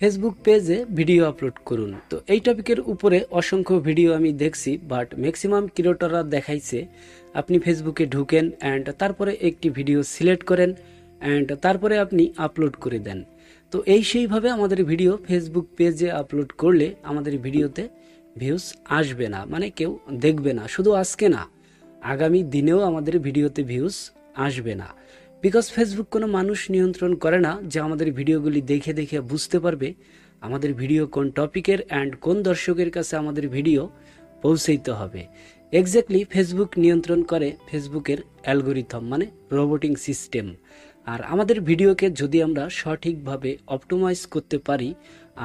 Facebook পেজে video upload করুন। তো এই টপিকের উপরে অসংখ্য ভিডিও আমি দেখছি, বাট ম্যাক্সিমাম ক্রিয়েটররা দেখাইছে আপনি ফেসবুকে ঢুকেন অ্যান্ড তারপরে একটি ভিডিও সিলেক্ট করেন অ্যান্ড তারপরে আপনি আপলোড করে দেন। তো সেইভাবে আমাদের ভিডিও ফেসবুক পেজে আপলোড করলে আমাদের ভিডিওতে ভিউজ আসবে না, মানে কেউ দেখবে না। শুধু আজকে না, আগামী দিনেও আমাদের ভিডিওতে ভিউজ আসবে না। বিকজ ফেসবুক কোনো মানুষ নিয়ন্ত্রণ করে না যে আমাদের ভিডিওগুলি দেখে দেখে বুঝতে পারবে আমাদের ভিডিও কোন টপিকের অ্যান্ড কোন দর্শকের কাছে আমাদের ভিডিও পৌঁছাইতে হবে। এক্স্যাক্টলি ফেসবুক নিয়ন্ত্রণ করে ফেসবুকের অ্যালগোরিথম, মানে রোবোটিং সিস্টেম। আর আমাদের ভিডিওকে যদি আমরা সঠিকভাবে অপটিমাইজ করতে পারি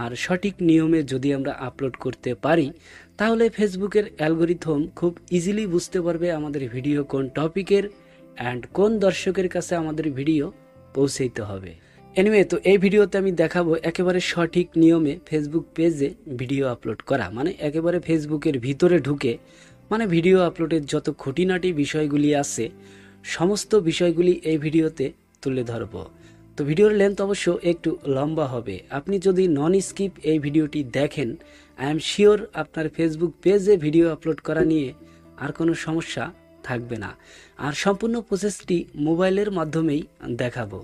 আর সঠিক নিয়মে যদি আমরা আপলোড করতে পারি, তাহলে ফেসবুকের অ্যালগোরিথম খুব ইজিলি বুঝতে পারবে আমাদের ভিডিও কোন টপিকের অ্যান্ড কোন দর্শকের কাছে আমাদের ভিডিও পৌঁছাইতে হবে। এনিওয়ে, তো এই ভিডিওতে আমি দেখাবো একেবারে সঠিক নিয়মে ফেসবুক পেজে ভিডিও আপলোড করা, মানে একেবারে ফেসবুকের ভিতরে ঢুকে, মানে ভিডিও আপলোডের যত খুঁটিনাটি বিষয়গুলি আছে সমস্ত বিষয়গুলি এই ভিডিওতে তুলে ধরবো। তো ভিডিওর লেন্থ অবশ্য একটু লম্বা হবে। আপনি যদি নন স্কিপ এই ভিডিওটি দেখেন, আই এম শিওর আপনার ফেসবুক পেজে ভিডিও আপলোড করা নিয়ে আর কোনো সমস্যা থাকবে না। আর সম্পূর্ণ প্রসেসটি মোবাইলের মাধ্যমেই দেখাবো।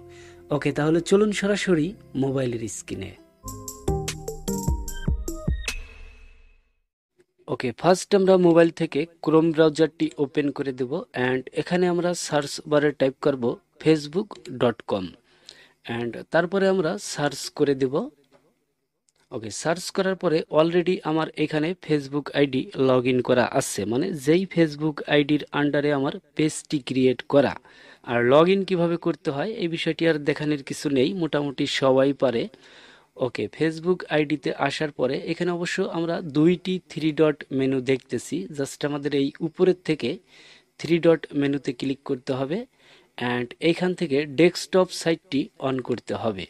ওকে, তাহলে চলুন সরাসরি মোবাইলের স্ক্রিনে। ওকে, ফার্স্ট আমরা মোবাইল থেকে ক্রোম ব্রাউজারটি ওপেন করে দেব অ্যান্ড এখানে আমরা সার্চ বারে টাইপ করব facebook.com অ্যান্ড তারপরে আমরা সার্চ করে দেব। ওকে, সার্চ করার পরে অলরেডি আমার এখানে ফেসবুক আইডি লগ ইন করা আছে, মানে যেই ফেসবুক আইডির আন্ডারে আমার পেজটি ক্রিয়েট করা। আর লগ ইন কীভাবে করতে হয় এই বিষয়টি আর দেখানোর কিছু নেই, মোটামুটি সবাই পারে। ওকে, ফেসবুক আইডিতে আসার পরে এখানে অবশ্য আমরা দুইটি থ্রি ডট মেনু দেখতেছি। জাস্ট আমাদের এই উপরের থেকে থ্রি ডট মেনুতে ক্লিক করতে হবে অ্যান্ড এইখান থেকে ডেস্কটপ সাইটটি অন করতে হবে।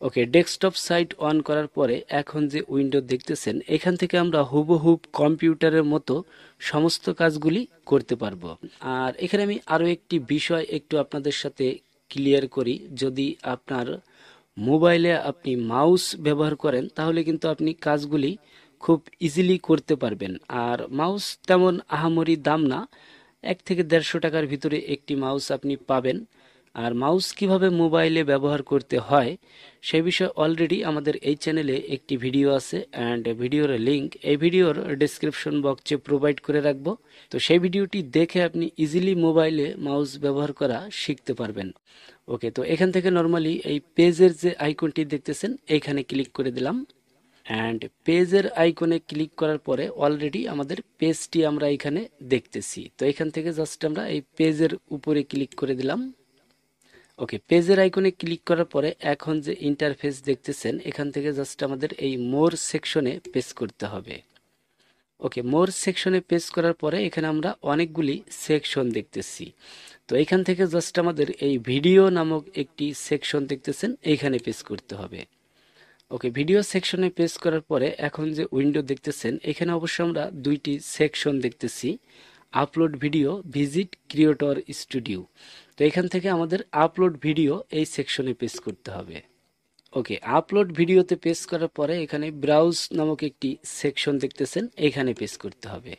ওকে, ডেস্কটপ সাইট অন করার পরে এখন যে উইন্ডো দেখতেছেন এখান থেকে আমরা হুবহুব কম্পিউটারের মতো সমস্ত কাজগুলি করতে পারবো। আর এখানে আমি আরও একটি বিষয় একটু আপনাদের সাথে ক্লিয়ার করি। যদি আপনার মোবাইলে আপনি মাউস ব্যবহার করেন তাহলে কিন্তু আপনি কাজগুলি খুব ইজিলি করতে পারবেন। আর মাউস তেমন আহামরি দাম না, 1 থেকে 150 টাকার ভিতরে একটি মাউস আপনি পাবেন। আর মাউস কিভাবে মোবাইলে ব্যবহার করতে হয় সেই বিষয়ে অলরেডি আমাদের এই চ্যানেলে একটি ভিডিও আছে অ্যান্ড ভিডিওর লিঙ্ক এই ভিডিওর ডেসক্রিপশন বক্সে প্রোভাইড করে রাখবো। তো সেই ভিডিওটি দেখে আপনি ইজিলি মোবাইলে মাউস ব্যবহার করা শিখতে পারবেন। ওকে, তো এখান থেকে নর্মালি এই পেজের যে আইকনটি দেখতেছেন এইখানে ক্লিক করে দিলাম অ্যান্ড পেজের আইকনে ক্লিক করার পরে অলরেডি আমাদের পেজটি আমরা এখানে দেখতেছি। তো এখান থেকে জাস্ট আমরা এই পেজের উপরে ক্লিক করে দিলাম। ওকে, পেজের আইকনে ক্লিক করার পরে এখন যে ইন্টারফেস দেখতেছেন এখান থেকে জাস্ট আমাদের এই মোর সেকশনে পেজ করতে হবে। ওকে, মোর সেকশনে পেজ করার পরে এখানে আমরা অনেকগুলি সেকশন দেখতেছি। তো এখান থেকে জাস্ট আমাদের এই ভিডিও নামক একটি সেকশন দেখতেছেন এইখানে পেজ করতে হবে। ওকে, ভিডিও সেকশনে পেজ করার পরে এখন যে উইন্ডো দেখতেছেন এখানে অবশ্য আমরা দুইটি সেকশন দেখতেছি, upload video, visit creator studio. তো এখান থেকে আমাদের আপলোড ভিডিও এই সেকশনে পেজ করতে হবে। ওকে, আপলোড ভিডিওতে পেজ করার পরে এখানে ব্রাউজ নামক একটি সেকশন দেখতেছেন এইখানে পেজ করতে হবে।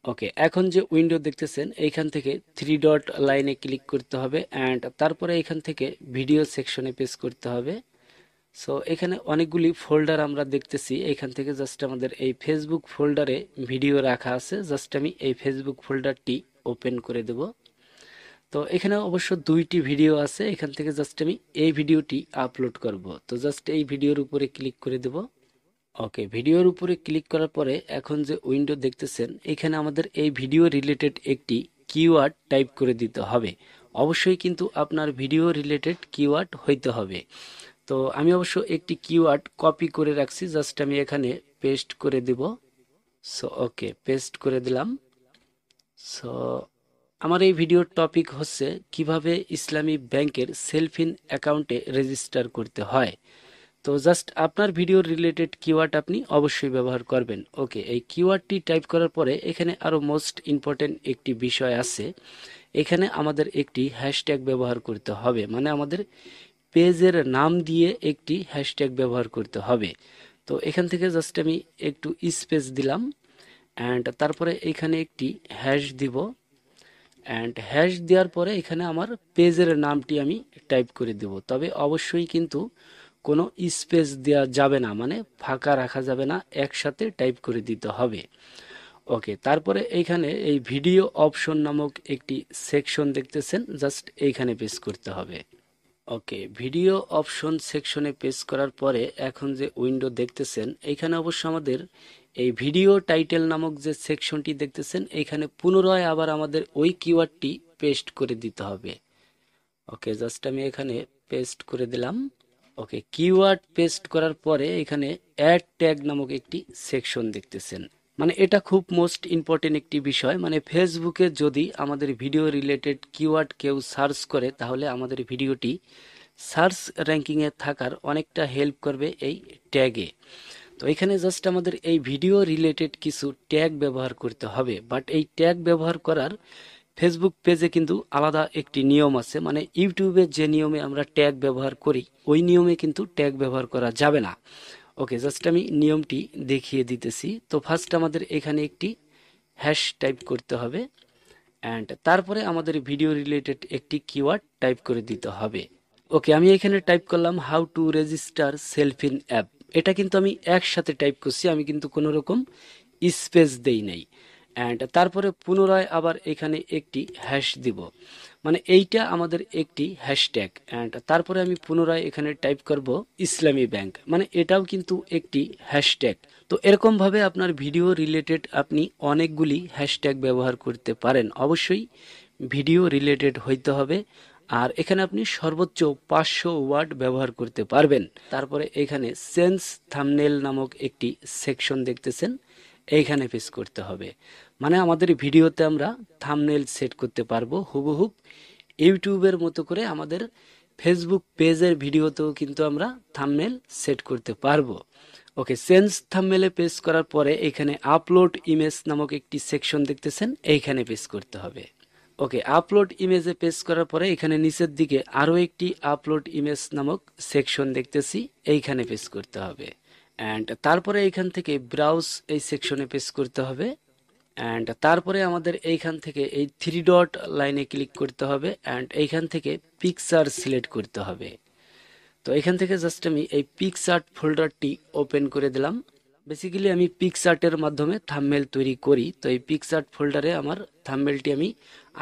ওকে, এখন যে উইন্ডো দেখতেছেন এইখান থেকে থ্রি ডট লাইনে ক্লিক করতে হবে অ্যান্ড তারপরে এখান থেকে ভিডিও সেকশনে পেজ করতে হবে। সো এখানে অনেকগুলি ফোল্ডার আমরা দেখতেছি, এখান থেকে জাস্ট আমাদের এই ফেসবুক ফোল্ডারে ভিডিও রাখা আছে। জাস্ট আমি এই ফেসবুক ফোল্ডারটি ওপেন করে দেব। তো এখানে অবশ্য দুইটি ভিডিও আছে, এখান থেকে জাস্ট আমি এই ভিডিওটি আপলোড করব। তো জাস্ট এই ভিডিওর উপরে ক্লিক করে দেব। ওকে, ভিডিওর উপরে ক্লিক করার পরে এখন যে উইন্ডো দেখতেছেন এখানে আমাদের এই ভিডিও রিলেটেড একটি কিওয়ার্ড টাইপ করে দিতে হবে। অবশ্যই কিন্তু আপনার ভিডিও রিলেটেড কিওয়ার্ড হইতে হবে। তো আমি অবশ্য একটি কিওয়ার্ড কপি করে রাখছি, জাস্ট আমি এখানে পেস্ট করে দেব। সো ওকে, পেস্ট করে দিলাম। সো আমার এই ভিডিওর টপিক হচ্ছে কিভাবে ইসলামী ব্যাংকের সেলফ ইন অ্যাকাউন্টে রেজিস্টার করতে হয়। তো জাস্ট আপনার ভিডিওর রিলেটেড কিওয়ার্ড আপনি অবশ্যই ব্যবহার করবেন। ওকে, এই কিওয়ার্ডটি টাইপ করার পরে এখানে আরও মোস্ট ইম্পর্টেন্ট একটি বিষয় আছে, এখানে আমাদের একটি হ্যাশট্যাগ ব্যবহার করতে হবে, মানে আমাদের পেজের নাম দিয়ে একটি হ্যাশট্যাগ ব্যবহার করতে হবে। তো এখান থেকে জাস্ট আমি একটু স্পেস দিলাম অ্যান্ড তারপরে এখানে একটি হ্যাশ দিব অ্যান্ড হ্যাশ দেওয়ার পরে এখানে আমার পেজের নামটি আমি টাইপ করে দেব। তবে অবশ্যই কিন্তু কোনো স্পেস দেওয়া যাবে না, মানে ফাঁকা রাখা যাবে না, একসাথে টাইপ করে দিতে হবে। ওকে, তারপরে এইখানে এই ভিডিও অপশন নামক একটি সেকশন দেখতেছেন, জাস্ট এইখানে পেস্ট করতে হবে। ওকে, ভিডিও অপশন সেকশনে পেস্ট করার পরে এখন যে উইন্ডো দেখতেছেন এইখানে অবশ্য আমাদের এই ভিডিও টাইটেল নামক যে সেকশনটি দেখতেছেন এইখানে পুনরায় আবার আমাদের ওই কিওয়ার্ডটি পেস্ট করে দিতে হবে। ওকে, জাস্ট আমি এখানে পেস্ট করে দিলাম। ওকে, কিওয়ার্ড পেস্ট করার পরে এখানে অ্যাড ট্যাগ নামক একটি সেকশন দেখতেছেন, মানে এটা খুব মোস্ট ইম্পর্টেন্ট একটি বিষয়। মানে ফেসবুকে যদি আমাদের ভিডিও রিলেটেড কিওয়ার্ড কেউ সার্চ করে তাহলে আমাদের ভিডিওটি সার্চ র্যাঙ্কিংয়ে থাকার অনেকটা হেল্প করবে এই ট্যাগে। তো এখানে জাস্ট আমাদের এই ভিডিও রিলেটেড কিছু ট্যাগ ব্যবহার করতে হবে, বাট এই ট্যাগ ব্যবহার করার ফেসবুক পেজে কিন্তু আলাদা একটি নিয়ম আছে। মানে ইউটিউবে যে নিয়মে আমরা ট্যাগ ব্যবহার করি ওই নিয়মে কিন্তু ট্যাগ ব্যবহার করা যাবে না। ওকে, জাস্ট আমি নিয়মটি দেখিয়ে দিতেছি। তো ফার্স্ট আমাদের এখানে একটি হ্যাশ টাইপ করতে হবে অ্যান্ড তারপরে আমাদের ভিডিও রিলেটেড একটি কিওয়ার্ড টাইপ করে দিতে হবে। ওকে, আমি এখানে টাইপ করলাম how to register self in app. এটা কিন্তু আমি একসাথে টাইপ করছি, আমি কিন্তু কোনো রকম স্পেস দেই নাই। অ্যান্ড তারপরে পুনরায় আবার এখানে একটি হ্যাশ দিব, মানে এইটা আমাদের একটি হ্যাশট্যাগ। অ্যান্ড তারপরে আমি পুনরায় এখানে টাইপ করব ইসলামী ব্যাংক, মানে এটাও কিন্তু একটি হ্যাশট্যাগ। তো এরকমভাবে আপনার ভিডিও রিলেটেড আপনি অনেকগুলি হ্যাশট্যাগ ব্যবহার করতে পারেন। অবশ্যই ভিডিও রিলেটেড হইতে হবে, আর এখানে আপনি সর্বোচ্চ 500 ওয়ার্ড ব্যবহার করতে পারবেন। তারপরে এখানে চেঞ্জ থাম্বনেল নামক একটি সেকশন দেখতেছেন, এইখানে পেস্ট করতে হবে। মানে আমাদের ভিডিওতে আমরা থাম্বনেল সেট করতে পারবো হুবহুব ইউটিউবের মতো করে। আমাদের ফেসবুক পেজের ভিডিওতেও কিন্তু আমরা থাম্বনেল সেট করতে পারবো। ওকে, চেঞ্জ থাম্বনেলে পেস্ট করার পরে এখানে আপলোড ইমেজ নামক একটি সেকশন দেখতেছেন, এইখানে পেস্ট করতে হবে। ওকে, আপলোড ইমেজে পেস্ট করার পরে এখানে নিচের দিকে আরও একটি আপলোড ইমেজ নামক সেকশন দেখতেছি, এইখানে পেস্ট করতে হবে। অ্যান্ড তারপরে এইখান থেকে ব্রাউজ এই সেকশনে পেস্ট করতে হবে। অ্যান্ড তারপরে আমাদের এইখান থেকে এই 3 ডট লাইনে ক্লিক করতে হবে অ্যান্ড এইখান থেকে পিকচার সিলেক্ট করতে হবে। তো এখান থেকে জাস্ট আমি এই পিকচার্ট ফোল্ডারটি ওপেন করে দিলাম। বেসিক্যালি আমি পিকচার্টের মাধ্যমে থাম্বনেল তৈরি করি। তো এই পিকচার্ট ফোল্ডারে আমার থাম্বনেলটি আমি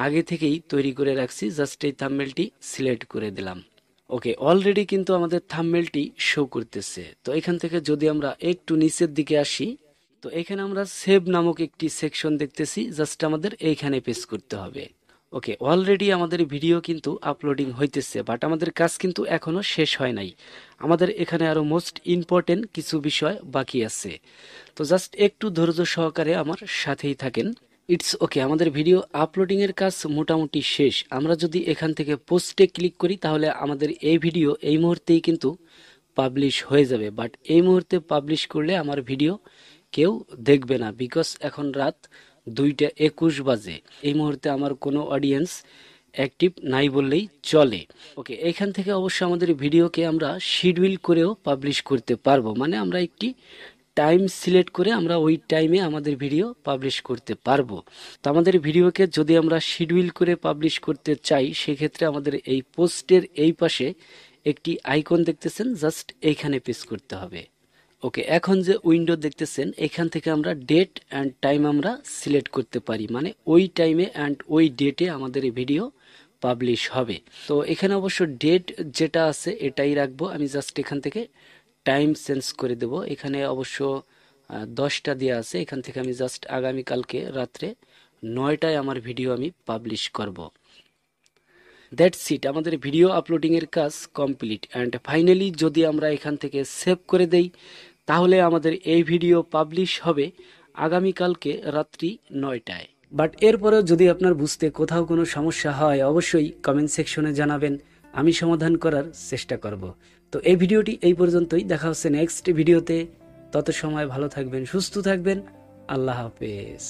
আগে থেকেই তৈরি করে রাখছি, জাস্ট এই থাম্বনেলটি সিলেক্ট করে দিলাম। ওকে, অলরেডি কিন্তু আমাদের থাম্বনেলটি শো করতেছে। তো এখান থেকে যদি আমরা একটু নিচের দিকে আসি, তো এখানে আমরা সেভ নামক একটি সেকশন দেখতেছি, জাস্ট আমাদের এইখানে পেস্ট করতে হবে। ওকে, অলরেডি আমাদের ভিডিও কিন্তু আপলোডিং হইতেছে, বাট আমাদের কাজ কিন্তু এখনো শেষ হয় নাই। আমাদের এখানে আরো মোস্ট ইম্পর্টেন্ট কিছু বিষয় বাকি আছে। তো জাস্ট একটু ধৈর্য সহকারে আমার সাথেই থাকেন। ইটস ওকে, আমাদের ভিডিও আপলোডিং এর কাজ মোটামুটি শেষ। আমরা যদি এখান থেকে পোস্টে ক্লিক করি তাহলে আমাদের এই ভিডিও এই মুহূর্তেই কিন্তু পাবলিশ হয়ে যাবে, বাট এই মুহূর্তে পাবলিশ করলে আমার ভিডিও কেউ দেখবে না, বিকজ এখন রাত 2টা 21 বাজে। এই মুহূর্তে আমার কোনো অডিয়েন্স অ্যাক্টিভ নাই বললেই চলে। ওকে, এখান থেকে অবশ্য আমাদের ভিডিওকে আমরা শিডিউল করেও পাবলিশ করতে পারবো, মানে আমরা একটি টাইম সিলেক্ট করে আমরা ওই টাইমে আমাদের ভিডিও পাবলিশ করতে পারবো। তো আমাদের ভিডিওকে যদি আমরা শিডিউল করে পাবলিশ করতে চাই সেক্ষেত্রে আমাদের এই পোস্টের এই পাশে একটি আইকন দেখতেছেন, জাস্ট এইখানে প্রেস করতে হবে। ওকে, এখন যে উইন্ডো দেখতেছেন এখান থেকে আমরা ডেট অ্যান্ড টাইম আমরা সিলেক্ট করতে পারি, মানে ওই টাইমে অ্যান্ড ওই ডেটে আমাদের এই ভিডিও পাবলিশ হবে। তো এখানে অবশ্য ডেট যেটা আছে এটাই রাখবো, আমি জাস্ট এখান থেকে টাইম চেঞ্জ করে দেব। এখানে অবশ্য 10টা দেওয়া আছে, এখান থেকে আমি জাস্ট আগামীকালকে রাত্রে 9টায় আমার ভিডিও আমি পাবলিশ করব। দ্যাটস ইট, আমাদের ভিডিও আপলোডিং এর কাজ কমপ্লিট। অ্যান্ড ফাইনালি যদি আমরা এখান থেকে সেভ করে দেই তাহলে আমাদের এই ভিডিও পাবলিশ হবে আগামীকালকে রাত্রি 9টায়। বাট এরপরেও যদি আপনার বুঝতে কোথাও কোনো সমস্যা হয় অবশ্যই কমেন্ট সেকশনে জানাবেন, আমি সমাধান করার চেষ্টা করব। তো এই ভিডিওটি এই পর্যন্তই, দেখা হচ্ছে নেক্সট ভিডিওতে। তত সময় ভালো থাকবেন, সুস্থ থাকবেন, আল্লাহ হাফেজ।